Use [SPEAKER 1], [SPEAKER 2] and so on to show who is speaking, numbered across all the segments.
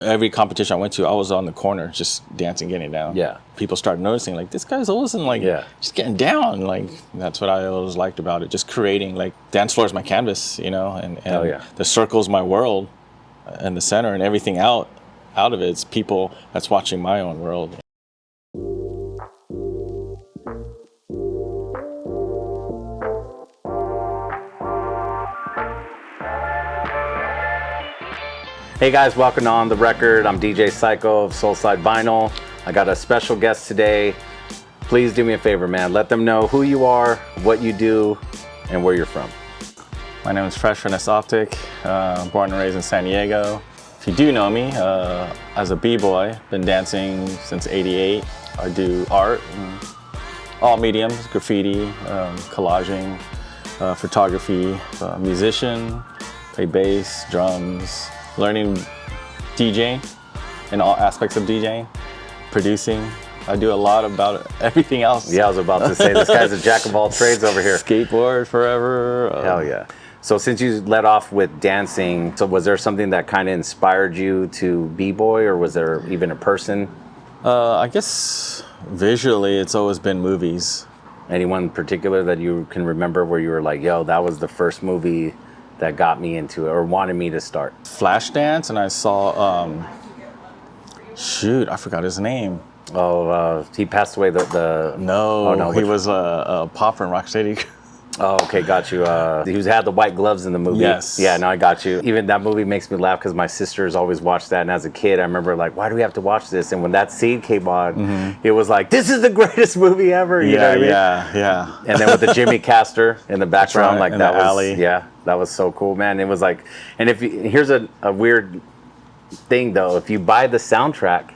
[SPEAKER 1] Every competition I went to, I was on the corner just dancing, getting down.
[SPEAKER 2] Yeah.
[SPEAKER 1] People started noticing, like, this guy's always in, like, just getting down. Like, that's what I always liked about it. Just creating, like, dance floor is my canvas, you know, and the circle's my world, and the center, and everything out of it's people that's watching my own world.
[SPEAKER 2] Hey guys, welcome to On The Record. I'm DJ Syko of Soulside Vinyl. I got a special guest today. Please do me a favor, man. Let them know who you are, what you do, and where you're from.
[SPEAKER 1] My name is Freshfinesse Optic, born and raised in San Diego. If you do know me, as a b-boy, been dancing since '88. I do art, all mediums, graffiti, collaging, photography, musician, play bass, drums, learning DJing in all aspects of DJing, producing. I do a lot about everything else.
[SPEAKER 2] Yeah, I was about to say, this guy's a jack of all trades over here.
[SPEAKER 1] Skateboard forever.
[SPEAKER 2] Hell yeah. So since you led off with dancing, so was there something that kind of inspired you to b-boy, or was there even a person?
[SPEAKER 1] I guess visually it's always been movies.
[SPEAKER 2] Anyone in particular that you can remember where you were like, yo, that was the first movie that got me into it or wanted me to start?
[SPEAKER 1] Flashdance, and I saw, shoot, I forgot his name.
[SPEAKER 2] Oh, he passed away.
[SPEAKER 1] No,
[SPEAKER 2] oh, no,
[SPEAKER 1] he was a popper in Rock City.
[SPEAKER 2] Oh, okay, got you. He had the white gloves in the movie.
[SPEAKER 1] Yes.
[SPEAKER 2] Yeah, no, I got you. Even that movie makes me laugh because my sisters always watched that, and as a kid, I remember like, why do we have to watch this? And when that scene came on, it was like, this is the greatest movie ever. You know what I mean?
[SPEAKER 1] Yeah.
[SPEAKER 2] And then with the Jimmy Castor in the background,
[SPEAKER 1] right,
[SPEAKER 2] like that was,
[SPEAKER 1] alley.
[SPEAKER 2] Yeah, that was so cool, man. It was like, and here's a weird thing though, if you buy the soundtrack,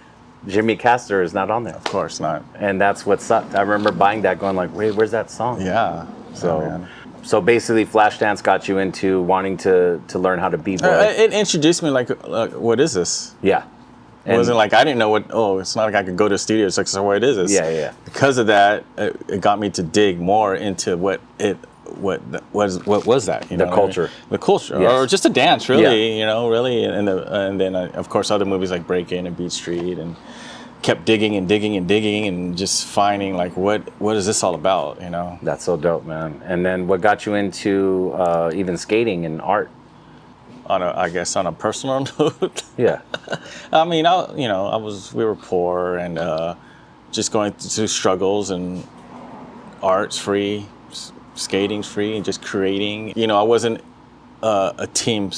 [SPEAKER 2] Jimmy Castor is not on there.
[SPEAKER 1] Of course not.
[SPEAKER 2] And that's what sucked. I remember buying that going like, wait, where's that song?
[SPEAKER 1] Yeah.
[SPEAKER 2] So basically Flashdance got you into wanting to learn how to b-boy.
[SPEAKER 1] It introduced me like, what is this?
[SPEAKER 2] Yeah.
[SPEAKER 1] It wasn't like, I didn't know it's not like I could go to a studio. It's like, so what is this?
[SPEAKER 2] Yeah.
[SPEAKER 1] Because of that, it got me to dig more into what was that? You know,
[SPEAKER 2] the culture.
[SPEAKER 1] The culture,
[SPEAKER 2] yes.
[SPEAKER 1] Or just a dance, really. You know, really, and then of course other movies like Breakin and Beat Street, and kept digging and just finding like what is this all about? You know.
[SPEAKER 2] That's so dope, man. And then what got you into even skating and art?
[SPEAKER 1] I guess on a personal note.
[SPEAKER 2] Yeah.
[SPEAKER 1] I mean, we were poor and just going through struggles, and art's free. Skating's free, and just creating. You know, I wasn't a team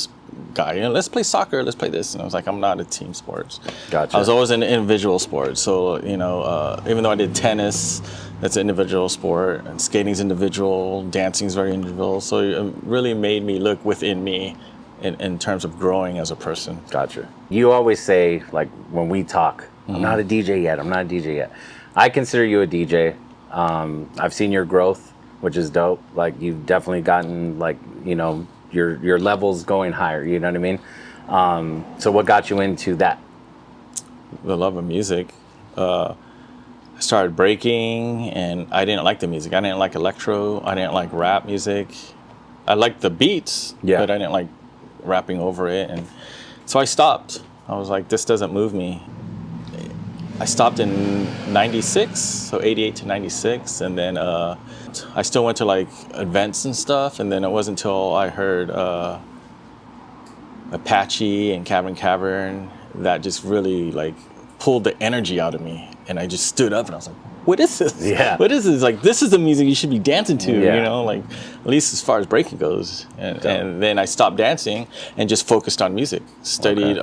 [SPEAKER 1] guy. You know, let's play soccer, let's play this. And I was like, I'm not a team sports.
[SPEAKER 2] Gotcha.
[SPEAKER 1] I was always an individual sport. So, you know, even though I did tennis, that's an individual sport, and skating's individual, dancing's very individual. So it really made me look within me in terms of growing as a person.
[SPEAKER 2] Gotcha. You always say, like, when we talk, I'm not a DJ yet. I consider you a DJ. I've seen your growth, which is dope. Like, you've definitely gotten, like, you know, your levels going higher, you know what I mean? So what got you into that?
[SPEAKER 1] The love of music. I started breaking, and I didn't like the music. I didn't like electro. I didn't like rap music. I liked the beats, but I didn't like rapping over it. And so I stopped. I was like, this doesn't move me. I stopped in 96, so 88 to 96, and then I still went to like events and stuff, and then it wasn't until I heard Apache and Cavern that just really like pulled the energy out of me, and I just stood up and I was like, what is this?
[SPEAKER 2] Yeah.
[SPEAKER 1] What is this? Like, this is the music you should be dancing to, you know, like at least as far as breaking goes. And then I stopped dancing and just focused on music, studied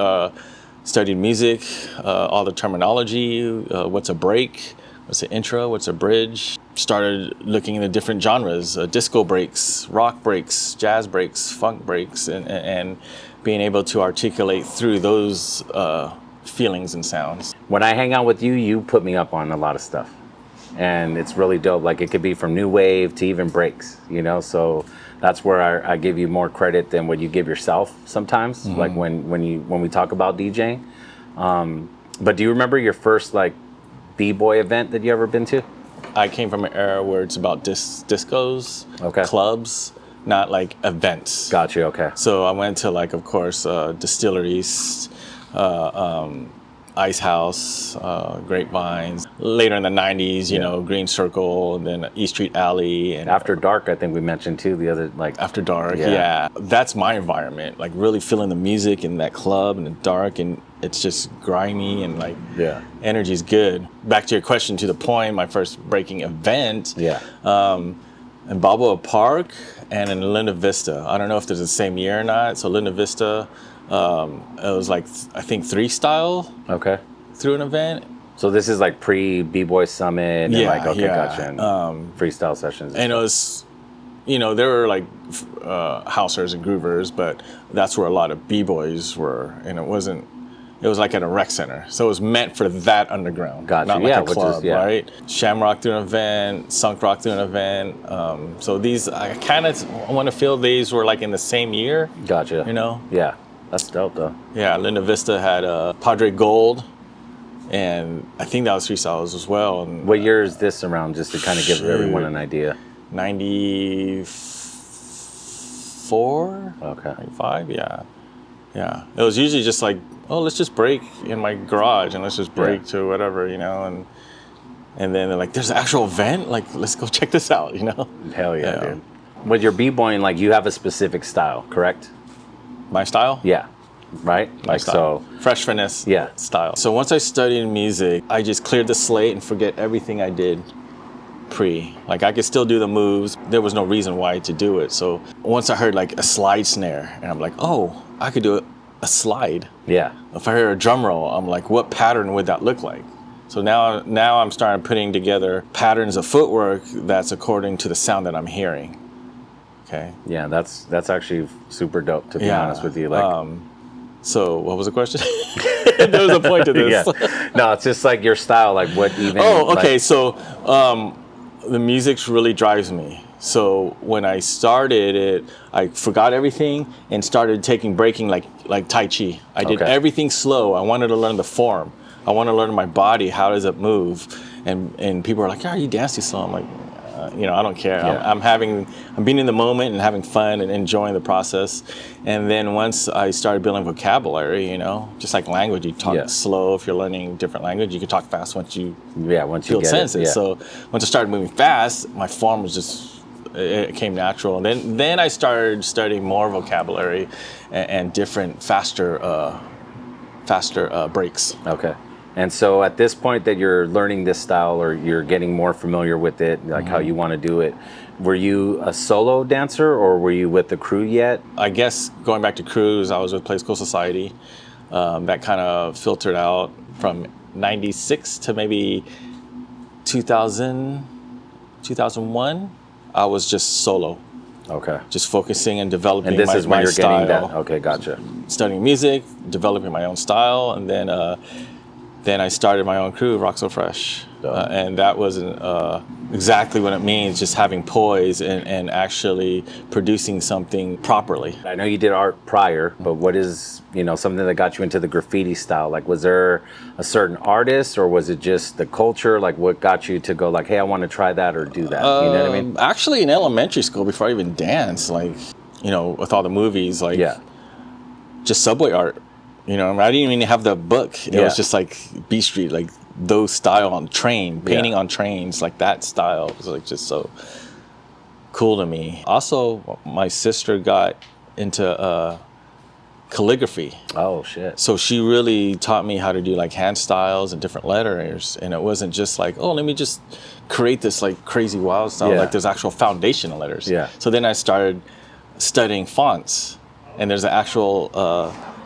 [SPEAKER 1] music, all the terminology, what's a break, what's an intro, what's a bridge. Started looking into different genres, disco breaks, rock breaks, jazz breaks, funk breaks, and being able to articulate through those feelings and sounds.
[SPEAKER 2] When I hang out with you, you put me up on a lot of stuff. And it's really dope. Like, it could be from new wave to even breaks, you know? So that's where I give you more credit than what you give yourself sometimes, like when we talk about DJing. But do you remember your first like b-boy event that you ever been to?
[SPEAKER 1] I came from an era where it's about discos,
[SPEAKER 2] Okay.
[SPEAKER 1] clubs, not like events.
[SPEAKER 2] Got you, okay.
[SPEAKER 1] So I went to like, of course, distilleries, Ice House, Grapevines. Later in the 90s, you know, Green Circle, and then East Street Alley. And
[SPEAKER 2] After Dark, I think we mentioned too, the other, like...
[SPEAKER 1] After Dark, yeah. That's my environment, like really feeling the music in that club in the dark, and it's just grimy and like energy's good. Back to your question, to the point, my first breaking event in Balboa Park and in Linda Vista. I don't know if they're the same year or not. So Linda Vista, it was like, I think 3 style through an event.
[SPEAKER 2] So this is like pre B-Boy Summit and gotcha. And freestyle sessions.
[SPEAKER 1] And it was, you know, there were like housers and groovers, but that's where a lot of B-boys were. And it was like at a rec center. So it was meant for that underground.
[SPEAKER 2] Gotcha.
[SPEAKER 1] Not like a club, right? Shamrock through an event, Sunk Rock through an event. So these, I kind of want to feel these were like in the same year.
[SPEAKER 2] Gotcha.
[SPEAKER 1] You know?
[SPEAKER 2] Yeah. That's dope though.
[SPEAKER 1] Yeah, Linda Vista had Padre Gold. And I think that was freestyles as well. And,
[SPEAKER 2] what year is this around, just to kind of give everyone an idea?
[SPEAKER 1] 94? 95, yeah. Yeah. It was usually just like, oh, let's just break in my garage and let's just break to whatever, you know. And then they're like, there's an actual event? Like, let's go check this out, you know?
[SPEAKER 2] Hell yeah, dude. With your B-boying, like, you have a specific style, correct?
[SPEAKER 1] My style?
[SPEAKER 2] Yeah. Right?
[SPEAKER 1] My
[SPEAKER 2] like
[SPEAKER 1] style.
[SPEAKER 2] So
[SPEAKER 1] Freshfinesse style. So once I studied music, I just cleared the slate and forget everything I did pre. Like I could still do the moves. There was no reason why to do it. So once I heard like a slide snare and I'm like, oh, I could do a slide.
[SPEAKER 2] Yeah.
[SPEAKER 1] If I hear a drum roll, I'm like, what pattern would that look like? So now I'm starting putting together patterns of footwork that's according to the sound that I'm hearing. Okay.
[SPEAKER 2] Yeah, that's actually super dope, to be honest with you. Like
[SPEAKER 1] so what was the question? There was a point to this.
[SPEAKER 2] No, it's just like your style, like what even...
[SPEAKER 1] Oh, okay. Like... So the music really drives me. So when I started it, I forgot everything and started taking breaking like Tai Chi. I did everything slow. I wanted to learn the form. I want to learn my body. How does it move? And people are like, "Yeah, you dance too slow." I'm like, you know, I don't care. I'm being in the moment and having fun and enjoying the process. And then once I started building vocabulary, you know, just like language, you talk slow if you're learning different language. You can talk fast once you build senses. So once I started moving fast, my form was just, it came natural. And then I started studying more vocabulary and different faster breaks.
[SPEAKER 2] Okay. And so at this point that you're learning this style or you're getting more familiar with it, like how you want to do it, were you a solo dancer or were you with the crew yet?
[SPEAKER 1] I guess going back to crews, I was with Play School Society. That kind of filtered out from 96 to maybe 2000, 2001. I was just solo.
[SPEAKER 2] Okay.
[SPEAKER 1] Just focusing and developing
[SPEAKER 2] and this
[SPEAKER 1] my,
[SPEAKER 2] is when
[SPEAKER 1] my
[SPEAKER 2] you're
[SPEAKER 1] style.
[SPEAKER 2] Getting that. Okay, gotcha.
[SPEAKER 1] Studying music, developing my own style, and then I started my own crew, Rock So Fresh. And that wasn't exactly what it means, just having poise and actually producing something properly.
[SPEAKER 2] I know you did art prior, but what is, you know, something that got you into the graffiti style? Like, was there a certain artist or was it just the culture? Like, what got you to go like, hey, I want to try that or do that? You know what I mean?
[SPEAKER 1] Actually, in elementary school, before I even danced, like, you know, with all the movies, like, just subway art. You know, I didn't even have the book. It was just like B Street, like those style on painting on trains, like that style. It was like just so cool to me. Also, my sister got into calligraphy.
[SPEAKER 2] Oh, shit.
[SPEAKER 1] So she really taught me how to do like hand styles and different letters. And it wasn't just like, oh, let me just create this like crazy wild style. Like there's actual foundation of letters. Yeah. So then I started studying fonts. And there's an actual...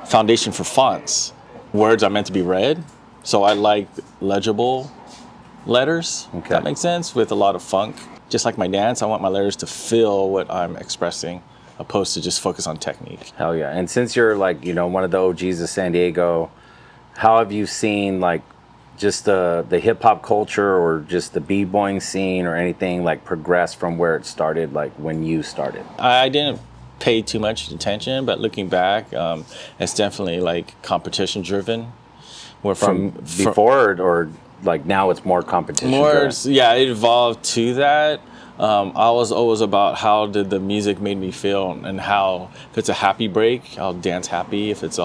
[SPEAKER 1] foundation for fonts. Words are meant to be read, so I like legible letters. Okay. That makes sense, with a lot of funk. Just like my dance, I want my letters to feel what I'm expressing, opposed to just focus on technique.
[SPEAKER 2] Hell yeah. And since you're like, you know, one of the OGs of San Diego, how have you seen like just the hip hop culture or just the b-boying scene or anything like progress from where it started, like when you started?
[SPEAKER 1] I didn't pay too much attention, but looking back, it's definitely like competition driven.
[SPEAKER 2] Where from before or like now it's more competition driven?
[SPEAKER 1] Yeah, it evolved to that. I was always about how did the music made me feel and how, if it's a happy break, I'll dance happy. If it's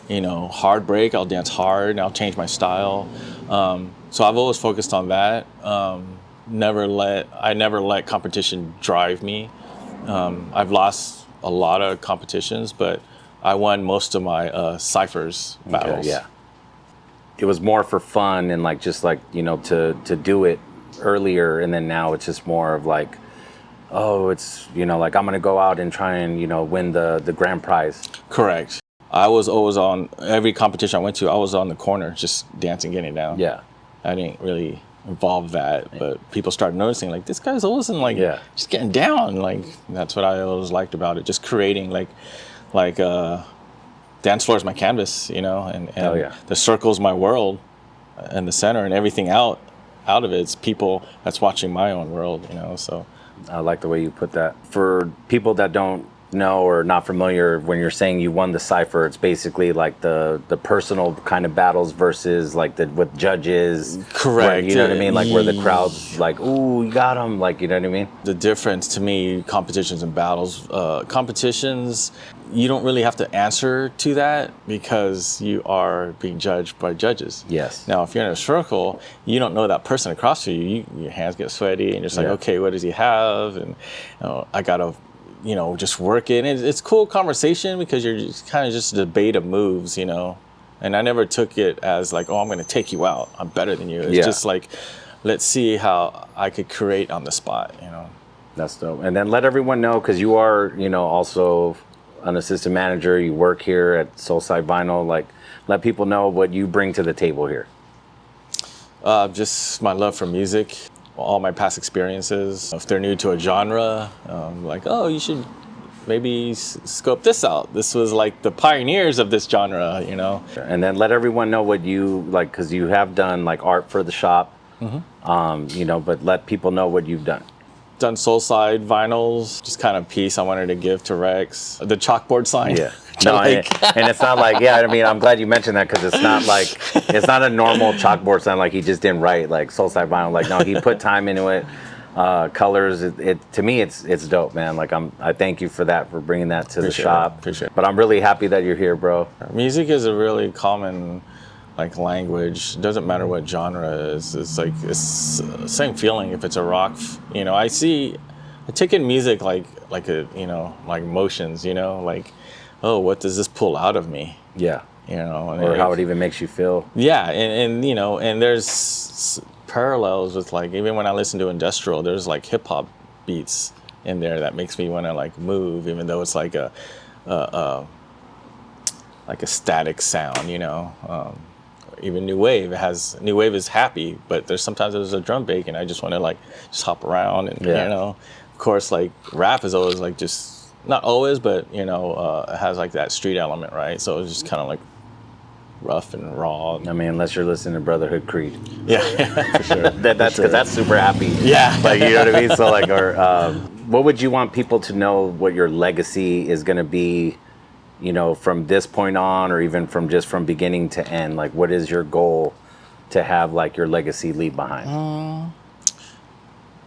[SPEAKER 1] hard break, I'll dance hard and I'll change my style. So I've always focused on that. I never let competition drive me. I've lost a lot of competitions, but I won most of my cyphers battles.
[SPEAKER 2] Okay, yeah. It was more for fun and to do it earlier, and then now it's just more of like, oh, it's I'm gonna go out and try and win the grand prize.
[SPEAKER 1] Correct. I was always on every competition I went to. I was on the corner just dancing, getting down.
[SPEAKER 2] Yeah.
[SPEAKER 1] I didn't really involve that, but people started noticing like this guy's always in just getting down. Like that's what I always liked about it. Just creating like dance floor is my canvas, and the circle's my world, and the center and everything out of it's people that's watching my own world, So
[SPEAKER 2] I like the way you put that. For people that don't know or not familiar, when you're saying you won the Cypher, it's basically like the personal kind of battles versus like with judges.
[SPEAKER 1] Correct.
[SPEAKER 2] Where, you know what I mean? Like where the crowd's like, ooh, you got him. Like, you know what I mean?
[SPEAKER 1] The difference to me, competitions and battles, competitions, you don't really have to answer to that because you are being judged by judges.
[SPEAKER 2] Yes.
[SPEAKER 1] Now, if you're in a circle, you don't know that person across from you. Your hands get sweaty and you're just like, okay, what does he have? And I got to just work it. And it's cool conversation because you're just kind of just a debate of moves, And I never took it as like, oh, I'm going to take you out. I'm better than you. It's just like, let's see how I could create on the spot,
[SPEAKER 2] That's dope. And then let everyone know, because you are, also an assistant manager. You work here at Soulside Vinyl. Like, let people know what you bring to the table here.
[SPEAKER 1] Just my love for music. All my past experiences. If they're new to a genre, like, oh, you should maybe scope this out. This was like the pioneers of this genre,
[SPEAKER 2] And then let everyone know what you like, because you have done like art for the shop, but let people know what you've done.
[SPEAKER 1] Done Soulside vinyls, just kind of piece I wanted to give to Rex. The chalkboard sign.
[SPEAKER 2] Yeah. No, and it's not like, I'm glad you mentioned that, because it's not like, it's not a normal chalkboard sign like he just didn't write, like Soulside Vinyl. Like, no, he put time into it, colors. It to me, it's dope, man. Like, I thank you for that, for bringing that to the shop.
[SPEAKER 1] Appreciate it.
[SPEAKER 2] But I'm really happy that you're here, bro.
[SPEAKER 1] Music is a really common language. It doesn't matter what genre it is. It's like, it's the same feeling if it's a rock. I take in music like emotions, like, oh, what does this pull out of me?
[SPEAKER 2] Yeah.
[SPEAKER 1] Or
[SPEAKER 2] how it even makes you feel.
[SPEAKER 1] Yeah, and there's parallels with even when I listen to industrial, there's hip hop beats in there that makes me want to move, even though it's like a static sound, even new wave is happy, but sometimes there's a drum break and I just want to just hop around and of course rap is always just not always, but it has that street element, right? So it's just kind of rough and raw.
[SPEAKER 2] I mean, unless you're listening to Brotherhood Creed.
[SPEAKER 1] Yeah, for sure.
[SPEAKER 2] That's because that's super happy.
[SPEAKER 1] Yeah.
[SPEAKER 2] You know what I mean? So what would you want people to know what your legacy is going to be, from this point on, or even from beginning to end? Like, what is your goal to have your legacy leave behind?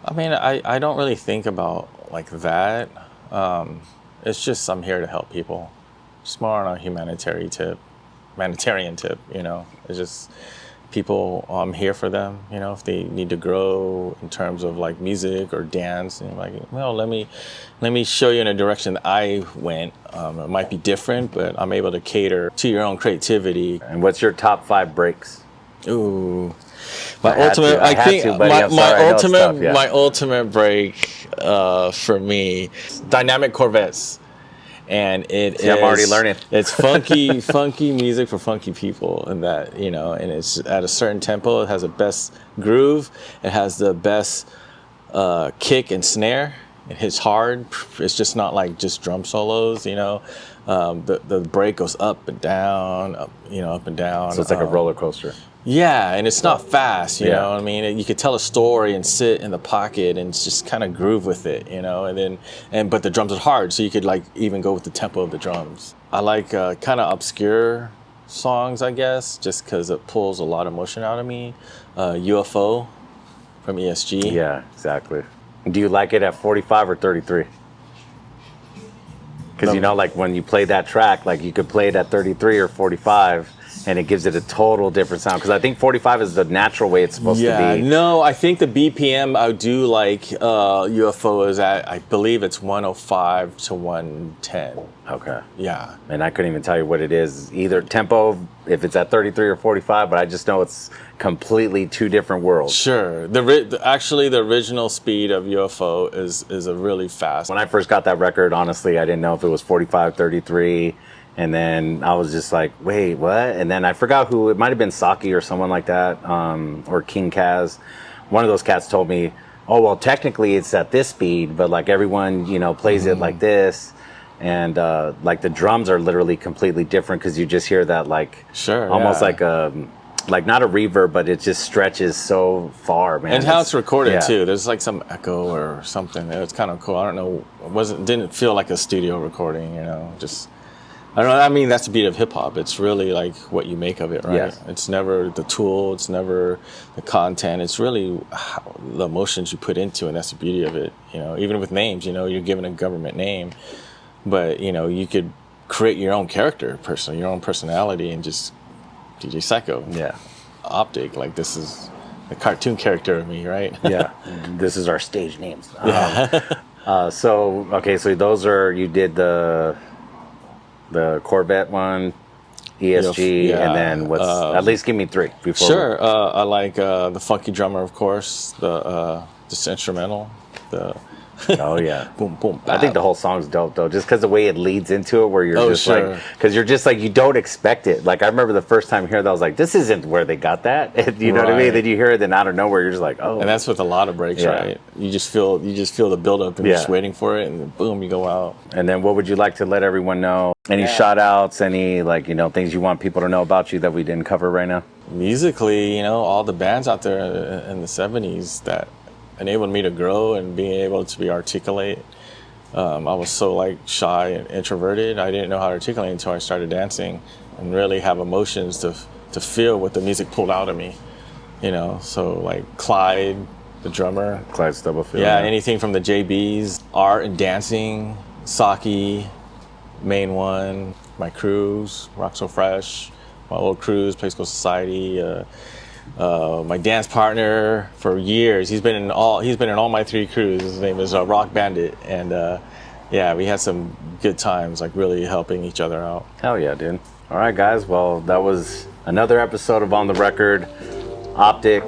[SPEAKER 1] I mean, I don't really think about that. It's just I'm here to help people. Just more on a humanitarian tip. It's just people. I'm here for them. If they need to grow in terms of music or dance, and let me show you in a direction that I went. It might be different, but I'm able to cater to your own creativity.
[SPEAKER 2] And what's your top 5 breaks?
[SPEAKER 1] Ooh. My ultimate break for me, Dynamic Corvettes. And I'm
[SPEAKER 2] already learning.
[SPEAKER 1] It's funky music for funky people, and that, and it's at a certain tempo. It has the best groove. It has the best kick and snare. It hits hard. It's just not just drum solos, The break goes up and down, up and down.
[SPEAKER 2] So it's like a roller coaster.
[SPEAKER 1] Yeah, and it's not fast, you know what I mean? You could tell a story and sit in the pocket and just kind of groove with it, but the drums are hard, so you could even go with the tempo of the drums. I like kind of obscure songs, I guess, just because it pulls a lot of emotion out of me. UFO from ESG.
[SPEAKER 2] Yeah, exactly. Do you like it at 45 or 33? Because, you know, like when you play that track, like you could play it at 33 or 45, and it gives it a total different sound. Because I think 45 is the natural way it's supposed to be.
[SPEAKER 1] No, I think the BPM I do like UFO is at, I believe it's 105 to 110.
[SPEAKER 2] Okay.
[SPEAKER 1] Yeah.
[SPEAKER 2] And I couldn't even tell you what it is. Either tempo, if it's at 33 or 45, but I just know it's completely two different worlds.
[SPEAKER 1] Sure. Actually, the original speed of UFO is a really fast.
[SPEAKER 2] When I first got that record, honestly, I didn't know if it was 45, 33. And then I was just like, wait, what? And then I forgot who, it might have been Saki or someone like that, or King Kaz. One of those cats told me, oh, well, technically it's at this speed, but like everyone, you know, plays it like this. And like the drums are literally completely different because you just hear that like, almost like a, like not a reverb, but it just stretches so far, man.
[SPEAKER 1] And how it's recorded too. There's like some echo or something. It's kind of cool. I don't know. Didn't feel like a studio recording, you know, just. I don't know. I mean, that's the beat of hip hop. It's really like what you make of it, right?
[SPEAKER 2] Yes.
[SPEAKER 1] It's never the tool. It's never the content. It's really the emotions you put into it. And that's the beauty of it. You know, even with names, you know, you're given a government name, but you know, you could create your own character, your own personality, and just DJ Syko.
[SPEAKER 2] Yeah.
[SPEAKER 1] Optic. Like this is the cartoon character of me, right?
[SPEAKER 2] Yeah. This is our stage names. So those are, you did the Corvette one, ESG, and then what's, at least give me three before.
[SPEAKER 1] Sure. I like the Funky Drummer, of course, the just instrumental,
[SPEAKER 2] oh yeah.
[SPEAKER 1] boom boom bap.
[SPEAKER 2] I think the whole song's dope though, just because the way it leads into it, where you're like, because you're just like, you don't expect it. Like I remember the first time hearing that, I was like, this isn't where they got that. You know what I mean? Then you hear it, then out of nowhere, you're just like, oh.
[SPEAKER 1] And that's with a lot of breaks, right? You just feel the build up, and you're just waiting for it, and then boom, you go out.
[SPEAKER 2] And then what would you like to let everyone know? Any shout outs, any like, you know, things you want people to know about you that we didn't cover right now?
[SPEAKER 1] Musically, you know, all the bands out there in the 70s that enabled me to grow and being able to be articulate. I was so like shy and introverted. I didn't know how to articulate until I started dancing and really have emotions to feel what the music pulled out of me. You know, so like Clyde, the drummer.
[SPEAKER 2] Clyde Stubblefield.
[SPEAKER 1] Yeah, anything from the JBs, art and dancing, Saki, Main One, my crews, Rock So Fresh, my old crews, Place Go Society. My dance partner for years. He's been in all my three crews. His name is Rock Bandit, and we had some good times, like really helping each other out.
[SPEAKER 2] Hell yeah, dude! All right, guys. Well, that was another episode of On the Record. Optic,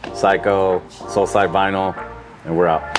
[SPEAKER 2] Syko, Soulside Vinyl, and we're out.